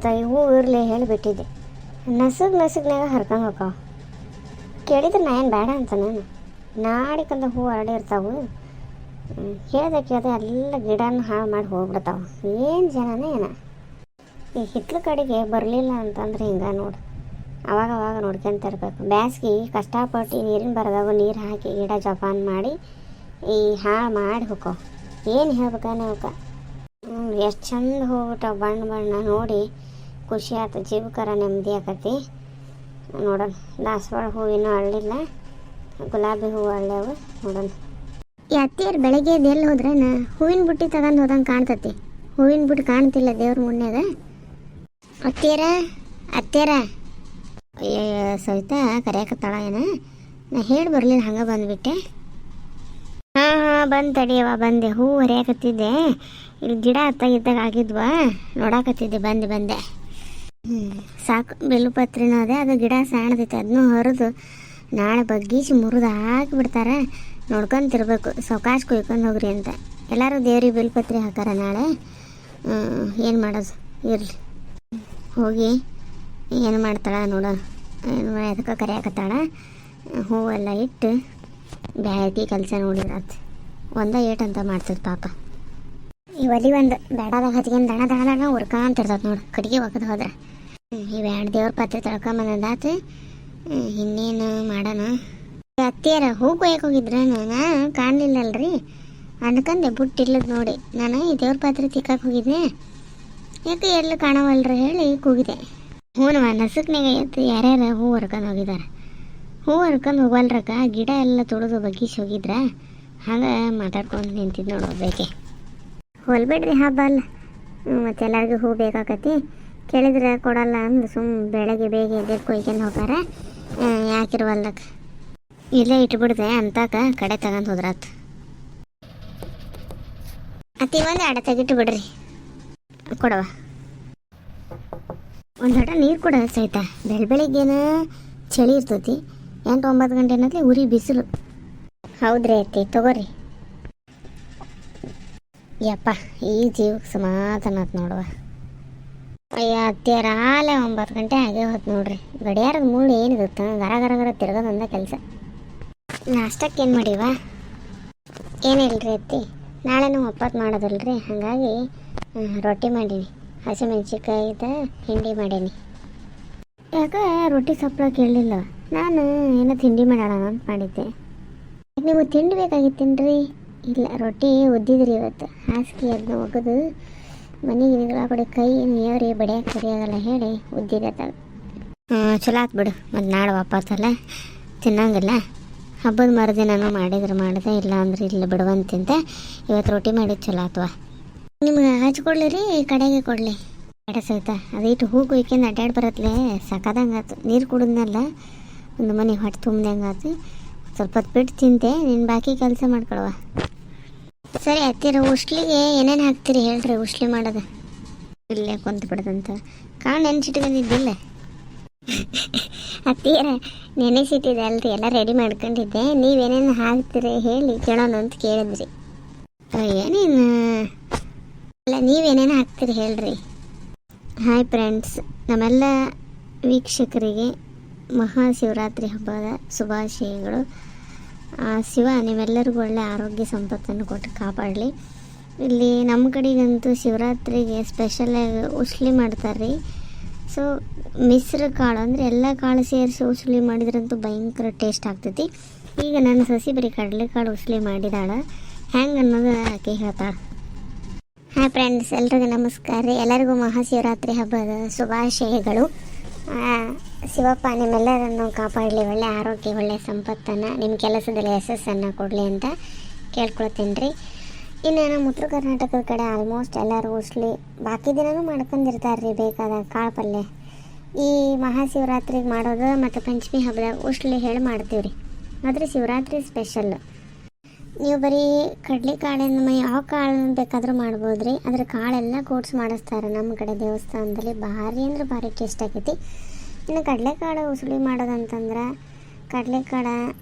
ಬರ್ತಾವೆ, ಹೂವು ಇರಲಿ ಹೇಳಿಬಿಟ್ಟಿದ್ದೆ. ನಸುಗ್ನಾಗ ಹರ್ಕೊಂಡು ಹೋಗ್ತಾವೆ. ಕೇಳಿದ್ರೆ ನಾ ಏನು ಬೇಡ ಅಂತ ನಾನು ನಾಡಿಕಂದ ಹೂವು ಹರಡಿ ಇರ್ತಾವೆ. ಕೇಳ್ದೆ ಎಲ್ಲ ಗಿಡನ ಹಾಳು ಮಾಡಿ ಹೋಗ್ಬಿಡ್ತಾವೆ. ಏನು ಜನನೇ ಏನ ಈ ಹಿತ್ಲ ಕಡೆಗೆ ಬರಲಿಲ್ಲ ಅಂತಂದ್ರೆ ಹಿಂಗೆ ನೋಡು, ಅವಾಗ ನೋಡ್ಕೊಂತ ಇರಬೇಕು. ಬ್ಯಾಸ್ಗೆ ಕಷ್ಟಪಟ್ಟು ನೀರಿನ ಬರದಾಗ ನೀರು ಹಾಕಿ ಗಿಡ ಜೋಪಾನ ಮಾಡಿ ಈ ಹಾಳು ಮಾಡಿ ಹೋಗೋ. ಏನು ಹೇಳ್ಬೇಕನ್ನ ಅವಕ್ಕೆ. ಎಷ್ಟು ಚಂದ ಹೋಗ್ಬಿಟ್ಟಾವ ಬಣ್ಣ ನೋಡಿ ಖುಷಿ ಆಯ್ತು, ಜೀವಕರ ನೆಮ್ಮದಿ ಆಕತಿ. ನೋಡೋಣ, ದಾಸವಾಳ ಹೂವಿನೂ ಅಳ್ಳಿಲ್ಲ, ಗುಲಾಬಿ ಹೂವು ಅಳ್ಳ್ಯಾವು. ನೋಡೋಣ ಅತ್ತೆಯರು ಬೆಳಗ್ಗೆ ಎಲ್ಲಿ ಹೋದ್ರೇನ ಹೂವಿನ ಬುಟ್ಟಿ ತಗೊಂಡು ಹೋದಂಗೆ ಕಾಣ್ತತಿ. ಹೂವಿನ ಬುಟ್ಟಿ ಕಾಣ್ತಿಲ್ಲ ದೇವ್ರ ಮುನ್ಯಾಗ. ಅತ್ತೆಯರ ಸವಿತಾ ಕರೆಯಕತ್ತಾಳ ಏನ? ನಾ ಹೇಳಿ ಬರಲಿಲ್ಲ, ಹಂಗೆ ಬಂದುಬಿಟ್ಟೆ. ಹಾಂ ಬಂದು ತಡಿಯವ, ಬಂದೆ. ಹೂ ಹರಿಯಾಕತ್ತಿದ್ದೆ, ಇಲ್ಲಿ ಗಿಡ ಹತ್ತಾಗಿದ್ದಾಗ ಆಗಿದ್ವಾ ನೋಡಾಕತ್ತಿದ್ದೆ, ಬಂದೆ. ಸಾಕು, ಬೆಲ್ಲುಪತ್ರಿನೂ ಅದೇ, ಅದು ಗಿಡ ಸಾಣದೈತೆ, ಅದನ್ನೂ ಹರಿದು ನಾಳೆ ಬಗ್ಗೀಸಿ ಮುರಿದು ಹಾಕಿಬಿಡ್ತಾರೆ. ನೋಡ್ಕೊಂತಿರ್ಬೇಕು, ಸಾವಕಾಶ ಕುಯ್ಕೊಂಡು ಹೋಗ್ರಿ ಅಂತ. ಎಲ್ಲರೂ ದೇವ್ರಿಗೆ ಬೆಲ್ಲುಪತ್ರಿ ಹಾಕಾರ ನಾಳೆ. ಏನು ಮಾಡೋದು, ಇರಲಿ ಹೋಗಿ ಏನು ಮಾಡ್ತಾಳ ನೋಡೋಣ. ಏನು ಅದಕ್ಕೆ ಕರೆಯಾಕತ್ತಾಳ. ಹೂವೆಲ್ಲ ಇಟ್ಟು ಬ್ಯಾಗಿ ಕೆಲಸ ನೋಡಿದ್ರಾತು. ಏಟಂತ ಮಾಡ್ತದೆ ಪಾಪ. ಈ ಒಲಿ ಒಂದು ಬೇಡದಾಗ ಹಚ್ಕೊಂಡು ದಣ ಹುರ್ಕಂತಿರ್ತದೆ ನೋಡು, ಕಡೆಗೆ ಒಗದು ಹೋದ್ರೆ. ಇವು 2 ದೇವ್ರ ಪಾತ್ರೆ ತೊಳ್ಕೊಂಬಂದಾತು. ಇನ್ನೇನು ಮಾಡೋಣ. ಅತ್ತಿಯರ ಹೂ ಕೊಯ್ಯಕ್ಕೆ ಹೋಗಿದ್ರೆ ನಾನು ಕಾಣಲಿಲ್ಲಲ್ರಿ, ಅನ್ಕಂದೆ ಬುಟ್ಟಿಲ್ಲದ ನೋಡಿ. ನಾನು ಈ ದೇವ್ರ ಪಾತ್ರೆ ತಿಕ್ಕಕ್ಕೆ ಹೋಗಿದ್ದೆ, ಯಾಕೆ ಎಲ್ಲೂ ಕಾಣವಲ್ರಿ ಹೇಳಿ ಕೂಗಿದೆ. ಹೂನವ ನಸುಕ್ನಾಗ ಎತ್ತು ಯಾರ್ಯಾರು ಹೂ ಹರ್ಕೊಂಡು ಹೋಗಿದ್ದಾರೆ. ಹೂ ಹರ್ಕೊಂಡು ಹೋಗಲ್ರಕ್ಕ, ಗಿಡ ಎಲ್ಲ ತೊಳೆದು ಬಗ್ಗಿಸಿ ಹೋಗಿದ್ರ, ಹಾಗೆ ಮಾತಾಡ್ಕೊಂಡು ನಿಂತಿದ್ದು ನೋಡೋಬೇಕೆ. ಹೊಲ್ಬಿಡ್ರಿ ಹಬ್ಬ ಅಲ್ಲ, ಮತ್ತು ಎಲ್ಲರಿಗೂ ಹೂ ಬೇಕಾಕತಿ. ಕೇಳಿದ್ರೆ ಕೊಡಲ್ಲ ಅಂದು ಬೆಳಗ್ಗೆ ಬೇಗ ಎದ್ದು ಕೊಯ್ಕೊಂಡು ಹೋಗಾರ. ಯಾಕಿರುವಲ್ಲಕ್ಕೆ ಇಲ್ಲೇ ಇಟ್ಬಿಡ್ದೆ ಅಂತಾಕ ಕಡೆ ತಗೊಂಡು ಹೋದ್ರಾತು. ಅತಿ ಒಂದು ಅಡ ತೆಗಿಟ್ಟು ಬಿಡ್ರಿ, ಕೊಡವ ಒಂದು ಹಠ ನೀರು ಕೊಡ ಸಹಿತ. ಬೆಳಗ್ಗೆನ ಚಳಿ ಇರ್ತೈತಿ, 8-9 ಗಂಟೆ ಅನ್ನತ್ಲೆ ಉರಿ ಬಿಸಿಲು. ಹೌದ್ರಿ ಅತ್ತಿ, ತಗೋರಿ. ಯಪ್ಪ, ಈ ಜೀವಕ್ಕೆ ಸಮಾಧಾನ ಆತು ನೋಡುವ. ಅಯ್ಯ ಅತ್ತಿಯರ ಆಲೆ 9 ಗಂಟೆ ಆಗೇ ಹೊತ್ತು ನೋಡ್ರಿ. ಗಡಿಯಾರದ ಮುಳ್ಳು ಏನಿರುತ್ತೆ, ಗರ ತಿರ್ಗೋದಂದ ಕೆಲಸ. ನಾಷ್ಟಕ್ಕೆ ಏನು ಮಾಡೀವ? ಏನಿಲ್ರಿ ಅತ್ತಿ, ನಾಳೆನೂ ಒಪ್ಪತ್ತು ಮಾಡೋದಲ್ರಿ, ಹಾಗಾಗಿ ರೊಟ್ಟಿ ಮಾಡೀನಿ. ಹಸಿಮೆಣ್ಸಿಕಾಯ್ದ ಹಿಂಡಿ ಮಾಡೀನಿ. ಯಾಕೆ ರೊಟ್ಟಿ ಸಪ್ಪಳ ಕೇಳಲಿಲ್ಲ, ನಾನು ಏನೋ ತಿಂಡಿ ಮಾಡೋಣ ಅಂತ ಮಾಡಿದ್ದೆ. ನೀವು ತಿಂಡಿ ಬೇಕಾಗಿತ್ತೇನ್ರಿ? ಇಲ್ಲ, ರೊಟ್ಟಿ ಉದ್ದಿದ್ರಿ ಇವತ್ತು. ಹಾಸಿಗೆ ಅದನ್ನ ಒಗೆದು ಮನೆಗೆ ಕಡೆ ಕೈ ನೀವ್ರಿ ಬಡಿಯೋಕೆ ಸರಿಯಾಗಲ್ಲ ಹೇಳಿ ಉದ್ದಿದೆ. ಚಲೋ ಆತು ಬಿಡು, ಮತ್ತು ನಾಳೆ ವಾಪಸ್ಸಲ್ಲ ತಿನ್ನಂಗಿಲ್ಲ. ಹಬ್ಬದ ಮರುದಿನೂ ಮಾಡಿದೆ, ಇಲ್ಲ ಅಂದ್ರೆ ಇಲ್ಲ ಬಿಡುವಂತಿಂತ ಇವತ್ತು ರೊಟ್ಟಿ ಮಾಡಿದ್ದು ಚಲೋ ಆತ್ವ. ನಿಮ್ಗೆ ಹಚ್ಕೊಡ್ಲಿ ಕಡೆಗೆ ಕೊಡಲಿ ಎಡೆ ಸಹಿತ. ಅದಿಟ್ಟು ಹೂ ಕುಯ್ಕೊಂಡು ಅಡ್ಡಾಡಿ ಬರತ್ಲೆ ಸಾಕಾದಂಗೆ ಆಯ್ತು. ನೀರು ಕುಡಿದ್ನಲ್ಲ ಒಂದು ಮನೆ ಹೊಟ್ಟೆ ತುಂಬ್ದಂಗೆ ಆಯ್ತು. ಸ್ವಲ್ಪ ಹೊತ್ತು ಬಿಟ್ಟು ತಿಂತೆ, ನೀನು ಬಾಕಿ ಕೆಲಸ ಮಾಡ್ಕೊಳುವ. ಸರಿ ಹತ್ತಿರ ಉಸ್ಲಿಗೆ ಏನೇನು ಹಾಕ್ತೀರಿ ಹೇಳ್ರಿ, ಉಸ್ಲಿ ಮಾಡೋದು. ಇಲ್ಲೇ ಕುಂತು ಬಿಡದಂತ ಕಾಳು ನೆನೆಸಿಟ್ಕೊಂಡಿದ್ದಿಲ್ಲ ಹತ್ತಿರ ನೆನೆಸಿಟ್ಟಿದೆ ಅಲ್ರಿ, ಎಲ್ಲ ರೆಡಿ ಮಾಡ್ಕೊಂಡಿದ್ದೆ. ನೀವೇನೇನು ಹಾಕ್ತೀರಿ ಹೇಳಿ ಕೇಳೋಣ ಅಂತ ಕೇಳಿದ್ರಿ. ಏನೇನು ಅಲ್ಲ, ನೀವೇನೇನು ಹಾಕ್ತೀರಿ ಹೇಳ್ರಿ. ಹಾಯ್ ಫ್ರೆಂಡ್ಸ್, ನಮ್ಮೆಲ್ಲ ವೀಕ್ಷಕರಿಗೆ ಮಹಾಶಿವರಾತ್ರಿ ಹಬ್ಬದ ಶುಭಾಶಯಗಳು. ಶಿವ ನಿಮ್ಮೆಲ್ಲರಿಗೂ ಒಳ್ಳೆ ಆರೋಗ್ಯ ಸಂಪತ್ತನ್ನು ಕೊಟ್ಟು ಕಾಪಾಡಲಿ. ಇಲ್ಲಿ ನಮ್ಮ ಕಡೆಗಂತೂ ಶಿವರಾತ್ರಿಗೆ ಸ್ಪೆಷಲಾಗಿ ಉಸ್ಲಿ ಮಾಡ್ತಾರೆ ರೀ. ಸೊ ಮಿಶ್ರ ಕಾಳು ಅಂದರೆ ಎಲ್ಲ ಕಾಳು ಸೇರಿಸಿ ಉಸ್ಲಿ ಮಾಡಿದ್ರಂತೂ ಭಯಂಕರ ಟೇಸ್ಟ್ ಆಗ್ತೈತಿ. ಈಗ ನನ್ನ ಸಸಿ ಬರೀ ಕಡಲೆಕಾಳು ಉಸ್ಲಿ ಮಾಡಿದಾಳೆ, ಹೆಂಗೆ ಅನ್ನೋದು ಆಕೆ ಹೇಳ್ತಾಳೆ. ಹಾಯ್ ಫ್ರೆಂಡ್ಸ್, ಎಲ್ರಿಗೂ ನಮಸ್ಕಾರ ರೀ. ಎಲ್ಲರಿಗೂ ಮಹಾಶಿವರಾತ್ರಿ ಹಬ್ಬದ ಶುಭಾಶಯಗಳು. ಶಿವಪ್ಪ ನಿಮ್ಮೆಲ್ಲರನ್ನು ಕಾಪಾಡಲಿ, ಒಳ್ಳೆ ಆರೋಗ್ಯ, ಒಳ್ಳೆಯ ಸಂಪತ್ತನ್ನು, ನಿಮ್ಮ ಕೆಲಸದಲ್ಲಿ ಯಶಸ್ಸನ್ನು ಕೊಡಲಿ ಅಂತ ಕೇಳ್ಕೊಳ್ತೀನಿ ರೀ. ಇನ್ನು ನಮ್ಮ ಉತ್ತರ ಕರ್ನಾಟಕದ ಕಡೆ ಆಲ್ಮೋಸ್ಟ್ ಎಲ್ಲರೂ ಉಸ್ಲಿ ಬಾಕಿ ದಿನವೂ ಮಾಡ್ಕೊಂಡಿರ್ತಾರೆ ರೀ. ಬೇಕಾದಾಗ ಕಾಳು ಪಲ್ಯ ಈ ಮಹಾಶಿವರಾತ್ರಿಗೆ ಮಾಡೋದು ಮತ್ತು ಪಂಚಮಿ ಹಬ್ಬದಾಗ ಉಸ್ಲಿ ಹೇಳಿ ಮಾಡ್ತೀವಿ ರೀ. ಆದರೆ ಶಿವರಾತ್ರಿ ಸ್ಪೆಷಲ್. ನೀವು ಬರೀ ಕಡಲೆಕಾಳಿನ ಯಾವ ಕಾಳನ್ನು ಬೇಕಾದರೂ ಮಾಡ್ಬೋದು ರೀ. ಆದರೆ ಕಾಳೆಲ್ಲ ಕೂಡ್ಸಿ ಮಾಡಿಸ್ತಾರೆ ನಮ್ಮ ಕಡೆ ದೇವಸ್ಥಾನದಲ್ಲಿ. ಭಾರಿ ಅಂದ್ರೆ ಭಾರಿ ಟೇಸ್ಟ್ ಆಕೈತಿ. ಇನ್ನು ಕಡಲೆಕಾಳು ಉಸುಳಿ ಮಾಡೋದಂತಂದ್ರೆ ಕಡಲೆಕಾಳು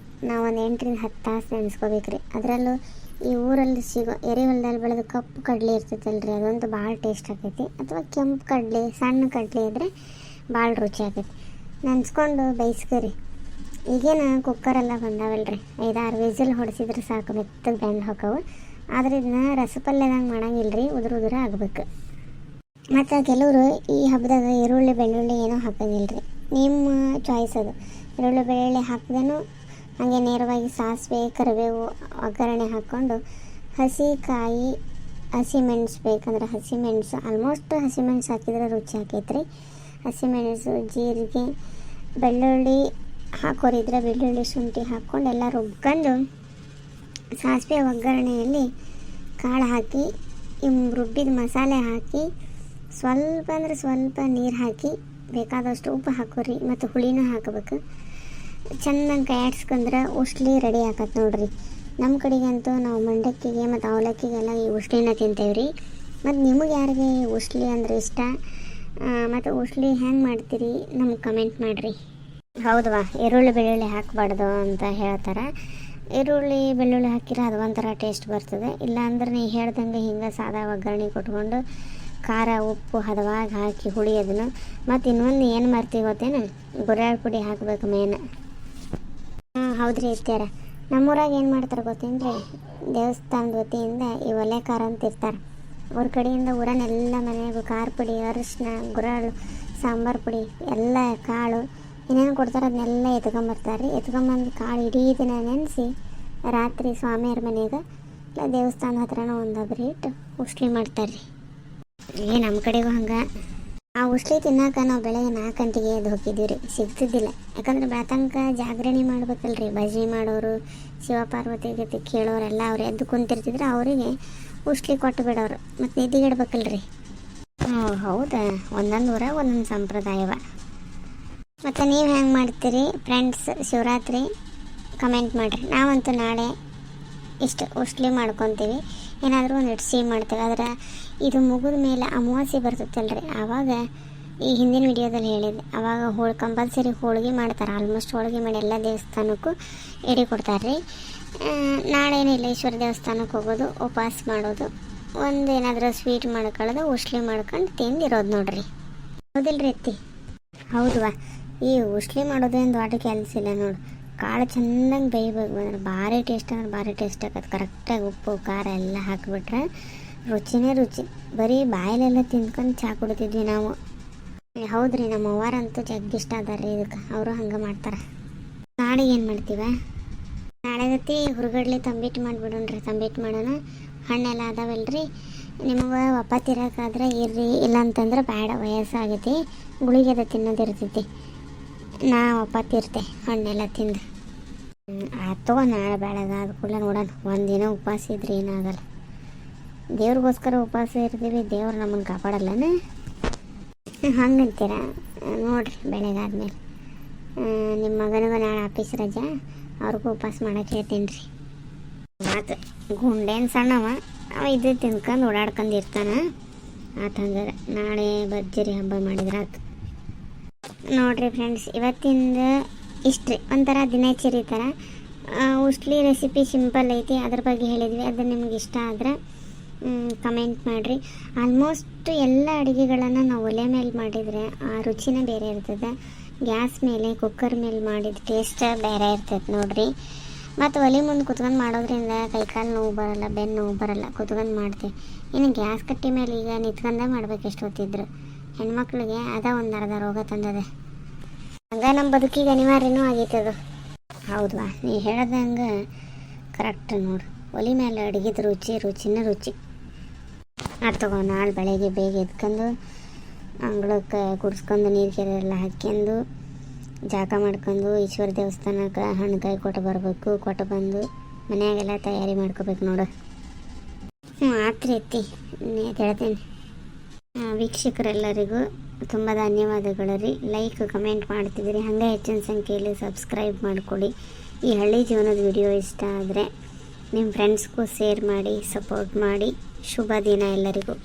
ನಾವು ಒಂದು 8-10 ತಾಸು ನೆನೆಸ್ಕೋಬೇಕು ರೀ. ಅದರಲ್ಲೂ ಈ ಊರಲ್ಲಿ ಸಿಗೋ ಎರೆಹೊಲದಲ್ಲಿ ಬೆಳೆದ ಕಪ್ಪು ಕಡಲೆ ಇರ್ತೈತಲ್ರಿ, ಅದಂತೂ ಭಾಳ ಟೇಸ್ಟ್ ಆಕೈತಿ. ಅಥವಾ ಕೆಂಪು ಕಡಲೆ, ಸಣ್ಣ ಕಡಲೆ ಇದ್ದರೆ ಭಾಳ ರುಚಿ ಆಕೈತಿ. ನೆನೆಸ್ಕೊಂಡು ಬೇಯಿಸ್ಕೊರಿ. ಈಗೇನು ಕುಕ್ಕರೆಲ್ಲ ಬಂದಾವಲ್ರಿ, 5-6 ವಿಸಿಲ್ ಹೊಡೆಸಿದ್ರೆ ಸಾಕು, ಮೆತ್ತಗೆ ಬೆಂಡ್ ಹಾಕವು. ಆದರೆ ಇದನ್ನ ರಸಪಲ್ಯದಂಗೆ ಮಾಡಂಗಿಲ್ಲ ರೀ, ಉದುರು ಆಗಬೇಕು. ಮತ್ತು ಕೆಲವರು ಈ ಹಬ್ಬದಾಗ ಈರುಳ್ಳಿ ಬೆಳ್ಳುಳ್ಳಿ ಏನೂ ಹಾಕೋಂಗಿಲ್ಲ ರೀ, ನಿಮ್ಮ ಚಾಯ್ಸ್ ಅದು. ಈರುಳ್ಳಿ ಬೆಳ್ಳುಳ್ಳಿ ಹಾಕಿದನು ಹಾಗೆ ನೇರವಾಗಿ ಸಾಸಿವೆ ಕರಿಬೇವು ಒಗ್ಗರಣೆ ಹಾಕ್ಕೊಂಡು ಹಸಿಕಾಯಿ ಹಸಿಮೆಣಸು ಬೇಕಂದ್ರೆ ಹಸಿಮೆಣಸು, ಆಲ್ಮೋಸ್ಟ್ ಹಸಿಮೆಣಸು ಹಾಕಿದ್ರೆ ರುಚಿ ಆಕೈತ್ರಿ. ಹಸಿಮೆಣಸು ಜೀರಿಗೆ ಬೆಳ್ಳುಳ್ಳಿ ಹಾಕೋರಿದ್ರೆ ಬೆಳ್ಳುಳ್ಳಿ ಶುಂಠಿ ಹಾಕ್ಕೊಂಡು ಎಲ್ಲ ರುಬ್ಕೊಂಡು ಸಾಸಿವೆ ಒಗ್ಗರಣೆಯಲ್ಲಿ ಕಾಳು ಹಾಕಿ ರುಬ್ಬಿದ ಮಸಾಲೆ ಹಾಕಿ ಸ್ವಲ್ಪ ಅಂದರೆ ಸ್ವಲ್ಪ ನೀರು ಹಾಕಿ ಬೇಕಾದಷ್ಟು ಉಪ್ಪು ಹಾಕೋರಿ ಮತ್ತು ಹುಳಿನೂ ಹಾಕಬೇಕು. ಚೆನ್ನಾಗಿ ಕೈಯಾಡ್ಸ್ಕೊಂಡ್ರೆ ಉಸ್ಲಿ ರೆಡಿ ಆಕತ್ತೆ ನೋಡ್ರಿ. ನಮ್ಮ ಕಡೆಗಂತೂ ನಾವು ಮಂಡಕ್ಕಿಗೆ ಮತ್ತು ಅವಲಕ್ಕಿಗೆಲ್ಲ ಈ ಉಸ್ಲಿನ ತಿಂತೇವೆ ರೀ. ಮತ್ತು ನಿಮಗೆ ಯಾರಿಗೆ ಉಸ್ಲಿ ಅಂದರೆ ಇಷ್ಟ ಮತ್ತು ಉಸ್ಲಿ ಹೆಂಗೆ ಮಾಡ್ತೀರಿ ನಮ್ಗೆ ಕಮೆಂಟ್ ಮಾಡಿರಿ. ಹೌದವಾ, ಈರುಳ್ಳಿ ಬೆಳ್ಳುಳ್ಳಿ ಹಾಕಬಾರ್ದು ಅಂತ ಹೇಳ್ತಾರೆ. ಈರುಳ್ಳಿ ಬೆಳ್ಳುಳ್ಳಿ ಹಾಕಿದ್ರೆ ಅದು ಒಂಥರ ಟೇಸ್ಟ್ ಬರ್ತದೆ. ಇಲ್ಲಾಂದ್ರೆ ನೀವು ಹೇಳ್ದಂಗೆ ಹಿಂಗೆ ಸಾದಾ ಒಗ್ಗರಣೆ ಕೊಟ್ಕೊಂಡು ಖಾರ ಉಪ್ಪು ಹದವಾಗಿ ಹಾಕಿ ಹುಳಿ ಅದನ್ನು. ಮತ್ತು ಇನ್ನೊಂದು ಏನು ಮಾಡ್ತೀವಿ ಗೊತ್ತೇನು, ಗುರಾಳ ಪುಡಿ ಹಾಕಬೇಕು ಮೇನ್. ಹೌದ್ರಿ ಇರ್ತಾರ. ನಮ್ಮೂರಾಗ ಏನು ಮಾಡ್ತಾರೆ ಗೊತ್ತೇನು ರೀ, ದೇವಸ್ಥಾನದ ವತಿಯಿಂದ ಈ ಒಲೆ ಖಾರ ಅಂತ ಇರ್ತಾರೆ. ಅವ್ರ ಕಡೆಯಿಂದ ಊರನ್ನೆಲ್ಲ ಮನೆಯಾಗೂ ಖಾರ ಪುಡಿ, ಅರಿಶಿನ, ಗುರಾಳು, ಸಾಂಬಾರು ಪುಡಿ ಎಲ್ಲ ಕಾಳು ಏನೇನು ಕೊಡ್ತಾರೆ ಅದನ್ನೆಲ್ಲ ಎತ್ಕೊಂಬರ್ತಾರೆ ರೀ. ಎತ್ಕೊಂಬಂದು ಕಾಳು ಇಡೀ ದಿನ ನೆನೆಸಿ ರಾತ್ರಿ ಸ್ವಾಮಿಯವ್ರ ಮನೆಗೆ ಇಲ್ಲ ದೇವಸ್ಥಾನದ ಹತ್ರನೂ ಒಂದು ಒಬ್ರು ಇಟ್ಟು ಉಸ್ಲಿ ಮಾಡ್ತಾರೆ ರೀ. ನಮ್ಮ ಕಡೆಗೂ ಹಂಗೆ. ಆ ಉಸ್ಲಿ ತಿನ್ನೋಕೆ ನಾವು ಬೆಳಗ್ಗೆ 4 ಗಂಟೆಗೆ ಎದ್ದು ಹೋಗಿದ್ದೀವಿ ರೀ, ಸಿಗ್ತಿದ್ದಿಲ್ಲ. ಯಾಕಂದ್ರೆ ಬೆಳತನಕ ಜಾಗರಣೆ ಮಾಡ್ಬೇಕಲ್ರಿ, ಭಜಿ ಮಾಡೋರು ಶಿವಪಾರ್ವತಿ ಗತಿ ಕೇಳೋರೆಲ್ಲ ಅವ್ರು ಎದ್ದು ಕುಂತಿರ್ತಿದ್ರೆ ಅವರಿಗೆ ಉಸ್ಲಿ ಕೊಟ್ಟು ಬಿಡೋರು, ಮತ್ತು ನಿದ್ದಿಗಿಡ್ಬೇಕಲ್ರಿ. ಹೌದಾ, ಒಂದೊಂದು ಊರಾಗ ಒಂದೊಂದು ಸಂಪ್ರದಾಯವ. ಮತ್ತು ನೀವು ಹೆಂಗೆ ಮಾಡ್ತೀರಿ ಫ್ರೆಂಡ್ಸ್ ಶಿವರಾತ್ರಿ ಕಮೆಂಟ್ ಮಾಡಿರಿ. ನಾವಂತೂ ನಾಳೆ ಇಷ್ಟು ಉಸ್ಲಿ ಮಾಡ್ಕೊತೀವಿ, ಏನಾದರೂ ಒಂದು ಸಿಹಿ ಮಾಡ್ತೇವೆ. ಆದರೆ ಇದು ಮುಗಿದ ಮೇಲೆ ಅಮಾವಾಸ್ಯೆ ಬರ್ತೈತಲ್ರಿ, ಆವಾಗ ಈ ಹಿಂದಿನ ವಿಡಿಯೋದಲ್ಲಿ ಹೇಳಿದೆ, ಆವಾಗ ಕಂಪಲ್ಸರಿ ಹೋಳಿಗೆ ಮಾಡ್ತಾರೆ. ಆಲ್ಮೋಸ್ಟ್ ಹೋಳಿಗೆ ಮಾಡಿ ಎಲ್ಲ ದೇವಸ್ಥಾನಕ್ಕೂ ಎಡೆ ಕೊಡ್ತಾರೆ ರೀ. ನಾಳೇನಿಲ್ಲ, ಈಶ್ವರ ದೇವಸ್ಥಾನಕ್ಕೆ ಹೋಗೋದು, ಉಪವಾಸ ಮಾಡೋದು, ಒಂದು ಏನಾದರೂ ಸ್ವೀಟ್ ಮಾಡ್ಕೊಳ್ಳೋದು, ಉಸ್ಲಿ ಮಾಡ್ಕೊಂಡು ತಿಂದಿರೋದು ನೋಡ್ರಿ. ಹೌದಿಲ್ರಿ ಅತ್ತಿ? ಹೌದವಾ, ಈ ಉಸ್ಲಿ ಮಾಡೋದು ಏನು ದೊಡ್ಡ ಕೆಲಸ ಇಲ್ಲ ನೋಡು. ಕಾಳು ಚೆಂದಂಗೆ ಬೇಯಬೇಕು ಅಂದ್ರೆ ಭಾರಿ ಟೇಸ್ಟ್ ಅಂದ್ರೆ ಭಾರಿ ಟೇಸ್ಟ್ ಆಗತ್ತೆ. ಕರೆಕ್ಟಾಗಿ ಉಪ್ಪು ಖಾರ ಎಲ್ಲ ಹಾಕಿಬಿಟ್ರೆ ರುಚಿನೇ ರುಚಿ. ಬರೀ ಬಾಯಲ್ಲೆಲ್ಲ ತಿಂದ್ಕೊಂಡು ಚಹಾ ಕುಡಿತಿದ್ವಿ ನಾವು. ಹೌದ್ರಿ, ನಮ್ಮ ಅವ್ವಾರಂತೂ ಜಗ್ಗಿಷ್ಟ ಅದಾರ ಇದಕ್ಕೆ, ಅವರು ಹಂಗೆ ಮಾಡ್ತಾರೆ. ನಾಳೆಗೆ ಏನು ಮಾಡ್ತೀವ? ನಾಳೆಗತ್ತಿ ಹುರ್ಗಡ್ಲಿ ತಂಬಿಟ್ಟು ಮಾಡಿಬಿಡೋಣ್ರಿ. ತಂಬಿಟ್ಟು ಮಾಡೋಣ. ಹಣ್ಣೆಲ್ಲ ಅದಾವಲ್ರಿ, ನಿಮಗೆ ಒಪ್ಪತ್ತಿರೋಕ್ಕಾದ್ರೆ ಇರ್ರಿ, ಇಲ್ಲಾಂತಂದ್ರೆ ಬೇಡ, ವಯಸ್ಸಾಗೈತಿ, ಗುಳಿಗೆ ಅದ ತಿನ್ನೋದಿರ್ತೈತಿ. ನಾ ಒಪ್ಪತ್ತಿರ್ತೆ ಹಣ್ಣೆಲ್ಲ ತಿಂದು. ಆತೋ ನಾಳೆ ಬೆಳಗಾದ ಕೂಡಲೇ ನೋಡೋಣ. ಒಂದಿನ ಉಪವಾಸ ಇದ್ರೆ ಏನಾಗಲ್ಲ, ದೇವ್ರಿಗೋಸ್ಕರ ಉಪವಾಸ ಇರ್ತೀವಿ, ದೇವ್ರು ನಮ್ಮನ್ನು ಕಾಪಾಡಲ್ಲನ. ಹಂಗಂತೀರ ನೋಡಿರಿ. ಬೆಳಗಾದ್ಮೇಲೆ ನಿಮ್ಮ ಮಗನಿಗೂ ನಾಳೆ ಆಫೀಸ್ ರಜಾ, ಅವ್ರಿಗೂ ಉಪವಾಸ ಮಾಡೋಕೆ ಹೇಳ್ತೀನಿ ರೀ. ಮತ್ತು ಗುಂಡೇನು ಸಣ್ಣವ, ಅವ ಇದು ತಿನ್ಕೊಂಡು ಓಡಾಡ್ಕೊಂಡು ಇರ್ತಾನೆ. ಆತ ಹಂಗಾರೆ ನಾಳೆ ಭರ್ಜರಿ ಹಬ್ಬ ಮಾಡಿದ್ರೆ ಆತು ನೋಡಿರಿ ಫ್ರೆಂಡ್ಸ್. ಇವತ್ತಿಂದ ಇಷ್ಟು ರೀ, ಒಂಥರ ದಿನಚರಿ ಥರ ಉಸ್ಲಿ ರೆಸಿಪಿ ಸಿಂಪಲ್ ಐತಿ, ಅದ್ರ ಬಗ್ಗೆ ಹೇಳಿದ್ವಿ. ಅದು ನಿಮ್ಗೆ ಇಷ್ಟ ಆದರೆ ಕಮೆಂಟ್ ಮಾಡಿರಿ. ಆಲ್ಮೋಸ್ಟ್ ಎಲ್ಲ ಅಡುಗೆಗಳನ್ನು ನಾವು ಒಲೆ ಮೇಲೆ ಮಾಡಿದರೆ ಆ ರುಚಿನೇ ಬೇರೆ ಇರ್ತದೆ. ಗ್ಯಾಸ್ ಮೇಲೆ ಕುಕ್ಕರ್ ಮೇಲೆ ಮಾಡಿದ ಟೇಸ್ಟ್ ಬೇರೆ ಇರ್ತೈತೆ ನೋಡಿರಿ. ಮತ್ತು ಒಲೆ ಮುಂದೆ ಕುತ್ಕೊಂಡು ಮಾಡೋದ್ರಿಂದ ಕೈಕಾಲು ನೋವು ಬರೋಲ್ಲ, ಬೆನ್ನು ನೋವು ಬರೋಲ್ಲ, ಕುತ್ಕೊಂಡು ಮಾಡ್ತೀವಿ. ಇನ್ನು ಗ್ಯಾಸ್ ಕಟ್ಟಿ ಮೇಲೆ ಈಗ ನಿಂತ್ಕೊಂಡೇ ಮಾಡ್ಬೇಕು ಎಷ್ಟೊತ್ತಿದ್ರು. ಹೆಣ್ಮಕ್ಳಿಗೆ ಅದ ಒಂದು ಅರ್ಧ ರೋಗ ತಂದದೆ. ಹಂಗೆ ನಮ್ಮ ಬದುಕಿಗೆ ಅನಿವಾರ್ಯನೂ ಆಗೈತದು. ಹೌದವಾ, ನೀ ಹೇಳ್ದಂಗೆ ಕರೆಕ್ಟ್ ನೋಡು. ಒಲೆ ಮೇಲೆ ಅಡುಗೆದು ರುಚಿನ ರುಚಿ. ಅದು ತಗೋ, ನಾಳೆ ಬೆಳಗ್ಗೆ ಬೇಗ ಎದ್ಕೊಂಡು ಅಂಗಳಕ್ಕೆ ಕುಡಿಸ್ಕೊಂಡು ನೀರು ಕೆರೆ ಎಲ್ಲ ಹಾಕ್ಕೊಂಡು ಜಾಗ ಮಾಡ್ಕೊಂಡು ಈಶ್ವರ ದೇವಸ್ಥಾನಕ್ಕೆ ಹಣ್ಣುಕಾಯಿ ಕೊಟ್ಟು ಬರಬೇಕು. ಕೊಟ್ಟು ಬಂದು ಮನೆಯಾಗೆಲ್ಲ ತಯಾರಿ ಮಾಡ್ಕೋಬೇಕು ನೋಡು. ಆತ್ರಿ ಎತ್ತಿ ಹೇಳ್ತೇನೆ. ವೀಕ್ಷಕರೆಲ್ಲರಿಗೂ ತುಂಬ ಧನ್ಯವಾದಗಳು ರೀ. ಲೈಕ್ ಕಮೆಂಟ್ ಮಾಡ್ತಿದ್ದೀರಿ, ಹಾಗೆ ಹೆಚ್ಚಿನ ಸಂಖ್ಯೆಯಲ್ಲಿ ಸಬ್ಸ್ಕ್ರೈಬ್ ಮಾಡಿಕೊಡಿ. ಈ ಹಳ್ಳಿ ಜೀವನದ ವಿಡಿಯೋ ಇಷ್ಟ ಆದರೆ ನಿಮ್ಮ ಫ್ರೆಂಡ್ಸ್ಗೂ ಶೇರ್ ಮಾಡಿ, ಸಪೋರ್ಟ್ ಮಾಡಿ. ಶುಭ ದಿನ ಎಲ್ಲರಿಗೂ.